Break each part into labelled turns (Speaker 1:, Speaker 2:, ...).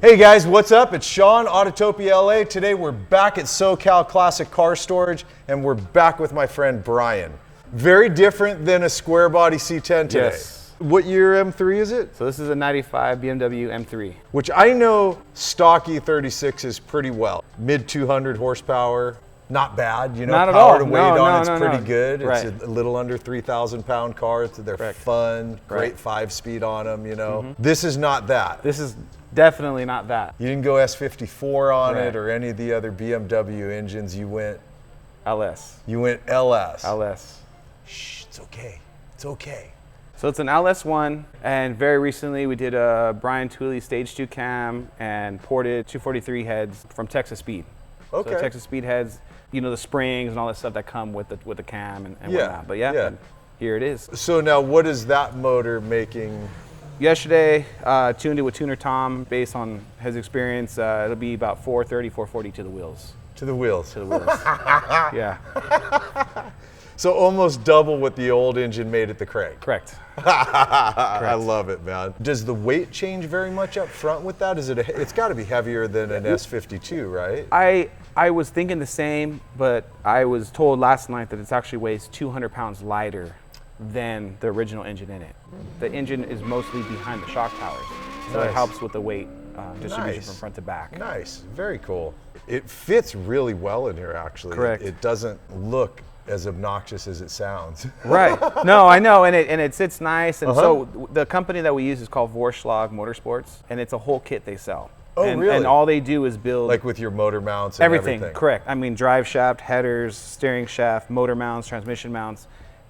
Speaker 1: Hey guys, what's up? It's Sean, Autotopia LA. Today we're back at SoCal Classic Car Storage and we're back with my friend Brian. Very different than a square body C10 today.
Speaker 2: Yes.
Speaker 1: What year M3 is it?
Speaker 2: So this is a 95 BMW M3.
Speaker 1: Which I know stock E36 is pretty well. Mid 200 horsepower, not bad. You know,
Speaker 2: Not at
Speaker 1: power
Speaker 2: all.
Speaker 1: to weight
Speaker 2: No,
Speaker 1: on it's
Speaker 2: no,
Speaker 1: pretty
Speaker 2: no.
Speaker 1: good.
Speaker 2: Right.
Speaker 1: It's a little under 3,000 pound car. They're
Speaker 2: Correct.
Speaker 1: fun, great
Speaker 2: Right.
Speaker 1: 5-speed on them, you know. This is not that.
Speaker 2: This is definitely not that.
Speaker 1: You didn't go S54 on
Speaker 2: Right.
Speaker 1: it or any of the other BMW engines. You went
Speaker 2: LS.
Speaker 1: LS.
Speaker 2: LS.
Speaker 1: Shh, it's okay. It's okay.
Speaker 2: So it's an LS1, and very recently we did a Brian Tooley Stage 2 cam and ported 243 heads from Texas Speed.
Speaker 1: Okay.
Speaker 2: So Texas Speed heads, you know, the springs and all that stuff that come with the cam and
Speaker 1: Yeah,
Speaker 2: whatnot. But yeah, here it is.
Speaker 1: So now what is that motor making?
Speaker 2: Yesterday, tuned it with Tuner Tom based on his experience. It'll be about 430, 440 to the wheels.
Speaker 1: To the wheels.
Speaker 2: To the wheels. Yeah.
Speaker 1: So almost double what the old engine made at the crank.
Speaker 2: Correct.
Speaker 1: I love it, man. Does the weight change very much up front with that? Is it? It's got to be heavier than an S52, right?
Speaker 2: I was thinking the same, but I was told last night that it actually weighs 200 pounds lighter than the original engine in it. The engine is mostly behind the shock towers, so
Speaker 1: Nice.
Speaker 2: it helps with the weight distribution
Speaker 1: Nice.
Speaker 2: from front to back.
Speaker 1: Nice, very cool. It fits really well in here, actually.
Speaker 2: Correct.
Speaker 1: It doesn't look as obnoxious as it sounds.
Speaker 2: Right. No, I know, and it sits nice. And so the company that we use is called vorshlag Motorsports, and it's a whole kit they sell.
Speaker 1: Oh,
Speaker 2: and,
Speaker 1: really?
Speaker 2: And all they do is build
Speaker 1: Like with your motor mounts and everything.
Speaker 2: Correct. I mean, drive shaft, headers, steering shaft, motor mounts, transmission mounts,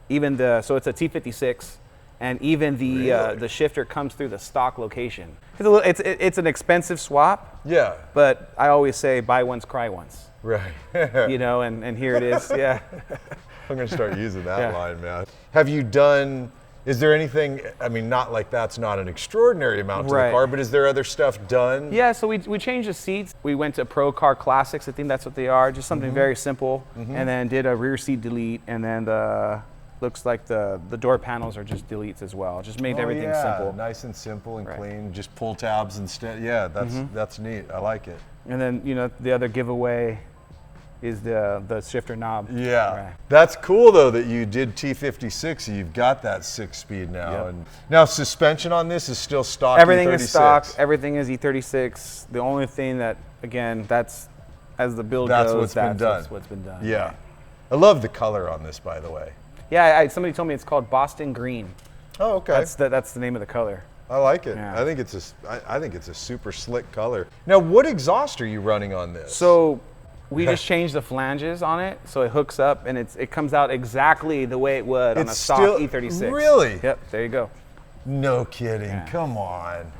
Speaker 2: even so it's a T56, and even the shifter comes through the stock location. It's an expensive swap.
Speaker 1: Yeah.
Speaker 2: But I always say buy once, cry once.
Speaker 1: Right.
Speaker 2: You know, and here it is. Yeah.
Speaker 1: I'm gonna start using that
Speaker 2: Yeah.
Speaker 1: line, man. Have you done? Is there anything? I mean, not like that's not an extraordinary amount to the
Speaker 2: Right.
Speaker 1: car, but is there other stuff done?
Speaker 2: Yeah, so we changed the seats. We went to Pro Car Classics. I think that's what they are. Just something very simple. And then did a rear seat delete. And then looks like the door panels are just deletes as well. Just made everything simple.
Speaker 1: Nice and simple and
Speaker 2: Right.
Speaker 1: clean. Just pull tabs instead. Yeah, that's neat. I like it.
Speaker 2: And then, you know, the other giveaway is the shifter knob.
Speaker 1: Yeah,
Speaker 2: Right.
Speaker 1: that's cool though that you did T56. So you've got that 6-speed now.
Speaker 2: Yep.
Speaker 1: And now suspension on this is still stock.
Speaker 2: Everything
Speaker 1: E36.
Speaker 2: is stock. Everything is E36. The only thing that, again, that's as the build
Speaker 1: That's
Speaker 2: goes,
Speaker 1: what's been done.
Speaker 2: what's been done.
Speaker 1: Yeah,
Speaker 2: Right.
Speaker 1: I love the color on this, by the way.
Speaker 2: Yeah, somebody told me it's called Boston Green.
Speaker 1: Oh, okay.
Speaker 2: That's the name of the color.
Speaker 1: I like it.
Speaker 2: Yeah.
Speaker 1: I think it's a super slick color. Now, what exhaust are you running on this?
Speaker 2: So we just changed the flanges on it, so it hooks up and it comes out exactly the way it would on a
Speaker 1: It's
Speaker 2: stock
Speaker 1: still-
Speaker 2: E36.
Speaker 1: Really?
Speaker 2: Yep, there you go.
Speaker 1: No kidding.
Speaker 2: Yeah.
Speaker 1: Come on.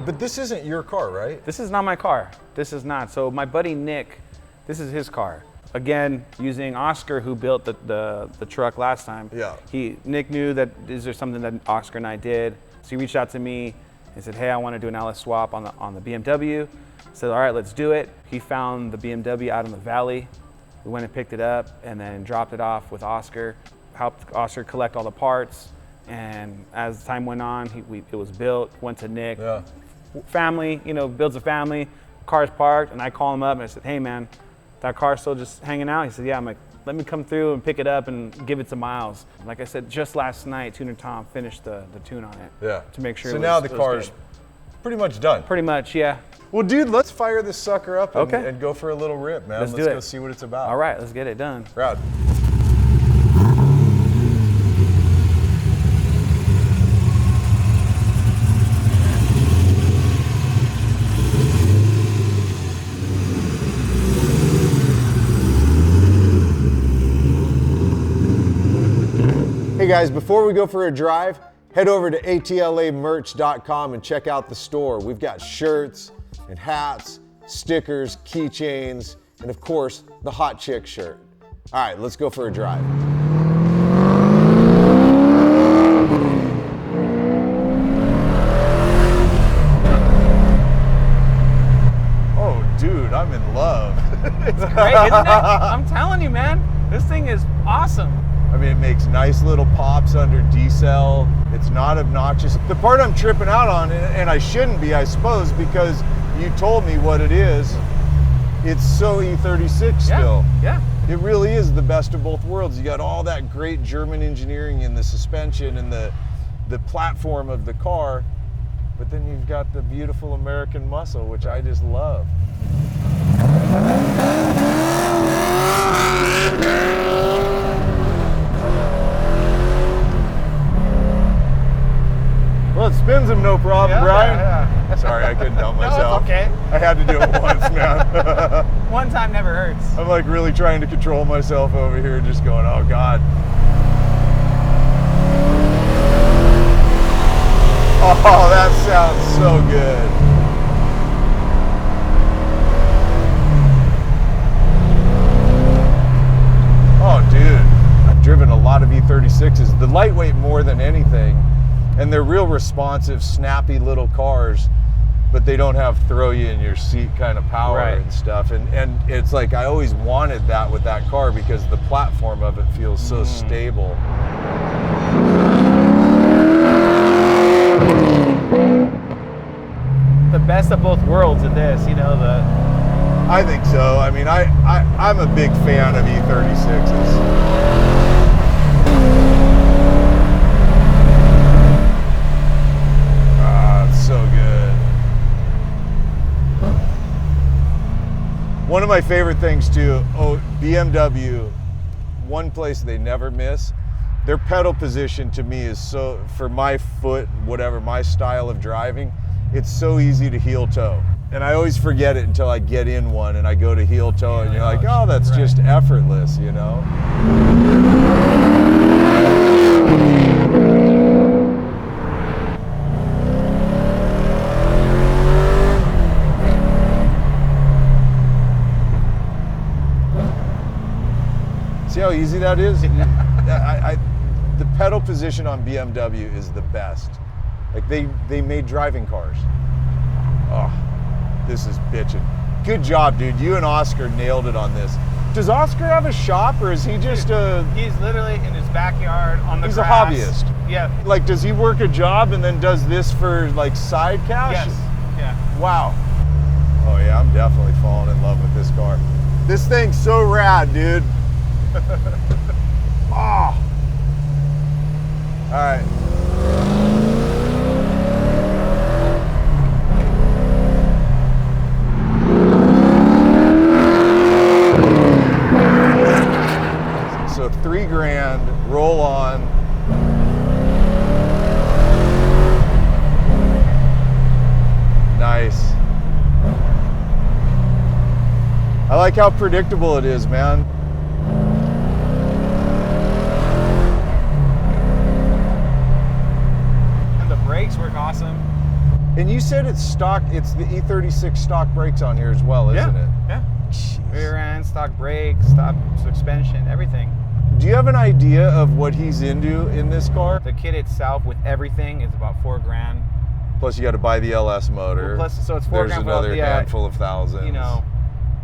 Speaker 1: But this isn't your car, right?
Speaker 2: This is not my car. This is not. So my buddy Nick, this is his car. Again, using Oscar, who built the truck last time.
Speaker 1: Yeah.
Speaker 2: Nick knew that is there something that Oscar and I did. So he reached out to me and said, hey, I want to do an LS swap on the BMW. I said, all right, let's do it. He found the BMW out in the valley. We went and picked it up and then dropped it off with Oscar, helped Oscar collect all the parts. And as time went on, it was built, went to Nick.
Speaker 1: Yeah.
Speaker 2: Family, you know, builds a family, car's parked, and I call him up and I said, hey man, that car's still just hanging out? He said, yeah. I'm like, let me come through and pick it up and give it to Miles. Like I said, just last night, Tuner Tom finished the tune on it.
Speaker 1: Yeah.
Speaker 2: To make sure
Speaker 1: So
Speaker 2: it
Speaker 1: now
Speaker 2: was,
Speaker 1: the
Speaker 2: it was
Speaker 1: car's
Speaker 2: good.
Speaker 1: pretty much done.
Speaker 2: Pretty much, yeah.
Speaker 1: Well, dude, let's fire this sucker up and,
Speaker 2: Okay.
Speaker 1: and go for a little rip, man.
Speaker 2: Let's do
Speaker 1: go
Speaker 2: it.
Speaker 1: see what it's about.
Speaker 2: All right, let's get it done.
Speaker 1: Rad. Hey guys, before we go for a drive, head over to atlamerch.com and check out the store. We've got shirts and hats, stickers, keychains, and of course, the hot chick shirt. All right, let's go for a drive. Oh, dude, I'm in love.
Speaker 2: It's great, isn't it? I'm telling you, man, this thing is awesome.
Speaker 1: I mean, it makes nice little pops under decel. It's not obnoxious. The part I'm tripping out on, and I shouldn't be, I suppose, because you told me what it is, it's so E36 still.
Speaker 2: Yeah.
Speaker 1: It really is the best of both worlds. You got all that great German engineering in the suspension and the platform of the car, but then you've got the beautiful American muscle, which I just love. Well, it spins him no problem, Brian.
Speaker 2: Yeah.
Speaker 1: Sorry, I couldn't help myself.
Speaker 2: No, it's okay.
Speaker 1: I had to do it once, man.
Speaker 2: One time never hurts.
Speaker 1: I'm like really trying to control myself over here, just going, oh God. Oh, that sounds so good. Oh, dude. I've driven a lot of E36s. The lightweight more than anything. And they're real responsive, snappy little cars, but they don't have throw you in your seat kind of power and stuff. And it's like I always wanted that with that car because the platform of it feels so stable.
Speaker 2: The best of both worlds in this, you know,
Speaker 1: I think so. I mean, I'm a big fan of E36s. So good. One of my favorite things too, BMW, one place they never miss, their pedal position to me is so, for my foot, whatever, my style of driving, it's so easy to heel toe. And I always forget it until I get in one and I go to heel toe and you're like, oh, that's just effortless, you know? See how easy that is? The pedal position on BMW is the best. Like they made driving cars. Oh, this is bitchin'. Good job, dude. You and Oscar nailed it on this. Does Oscar have a shop or is he just
Speaker 2: He's literally in his backyard on the
Speaker 1: He's
Speaker 2: grass.
Speaker 1: a hobbyist.
Speaker 2: Yeah.
Speaker 1: Like, does he work a job and then does this for like side cash?
Speaker 2: Yes. Yeah.
Speaker 1: Wow. Oh yeah, I'm definitely falling in love with this car. This thing's so rad, dude. Oh. All right. So $3,000, roll on. Nice. I like how predictable it is, man.
Speaker 2: Brakes work awesome.
Speaker 1: And you said it's stock, it's the E36 stock brakes on here as well, isn't it?
Speaker 2: Yeah.
Speaker 1: Jeez.
Speaker 2: Rear end, stock brakes, stock suspension, everything.
Speaker 1: Do you have an idea of what he's into in this car?
Speaker 2: The kit itself with everything is about $4,000.
Speaker 1: Plus you got to buy the LS motor.
Speaker 2: Well, plus, so it's $4,000.
Speaker 1: There's another handful of thousands.
Speaker 2: You know,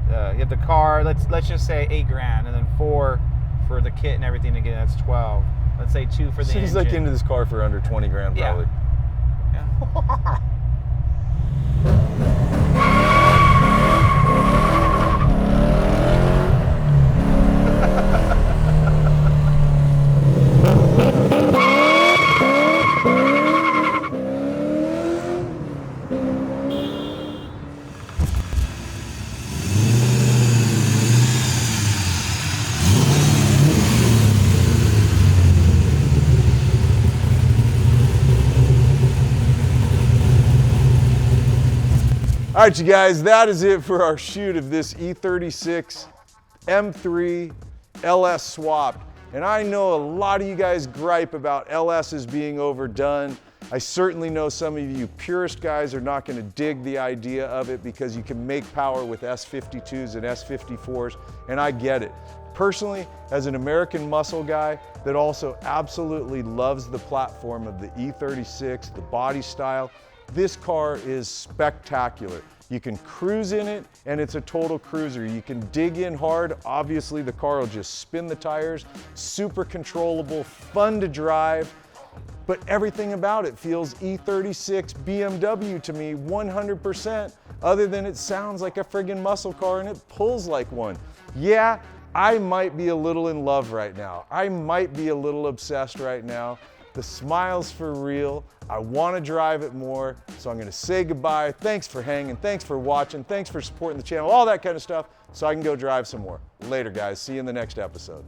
Speaker 2: you have the car. Let's just say $8,000, and then $4,000 for the kit and everything. Again, that's $12,000. Let's say $2,000 for the
Speaker 1: so he's
Speaker 2: engine.
Speaker 1: like into this car for under $20,000 probably.
Speaker 2: Yeah.
Speaker 1: All right, you guys, that is it for our shoot of this E36 M3 LS swapped. And I know a lot of you guys gripe about LSs being overdone. I certainly know some of you purist guys are not going to dig the idea of it because you can make power with S52s and S54s, and I get it. Personally, as an American muscle guy that also absolutely loves the platform of the E36, the body style, this car is spectacular. You can cruise in it, and it's a total cruiser. You can dig in hard. Obviously, the car will just spin the tires. Super controllable, fun to drive, but everything about it feels E36 BMW to me 100%, other than it sounds like a friggin' muscle car and it pulls like one. Yeah, I might be a little in love right now. I might be a little obsessed right now. The smile's for real. I want to drive it more, so I'm going to say goodbye. Thanks for hanging. Thanks for watching. Thanks for supporting the channel, all that kind of stuff, so I can go drive some more. Later, guys. See you in the next episode.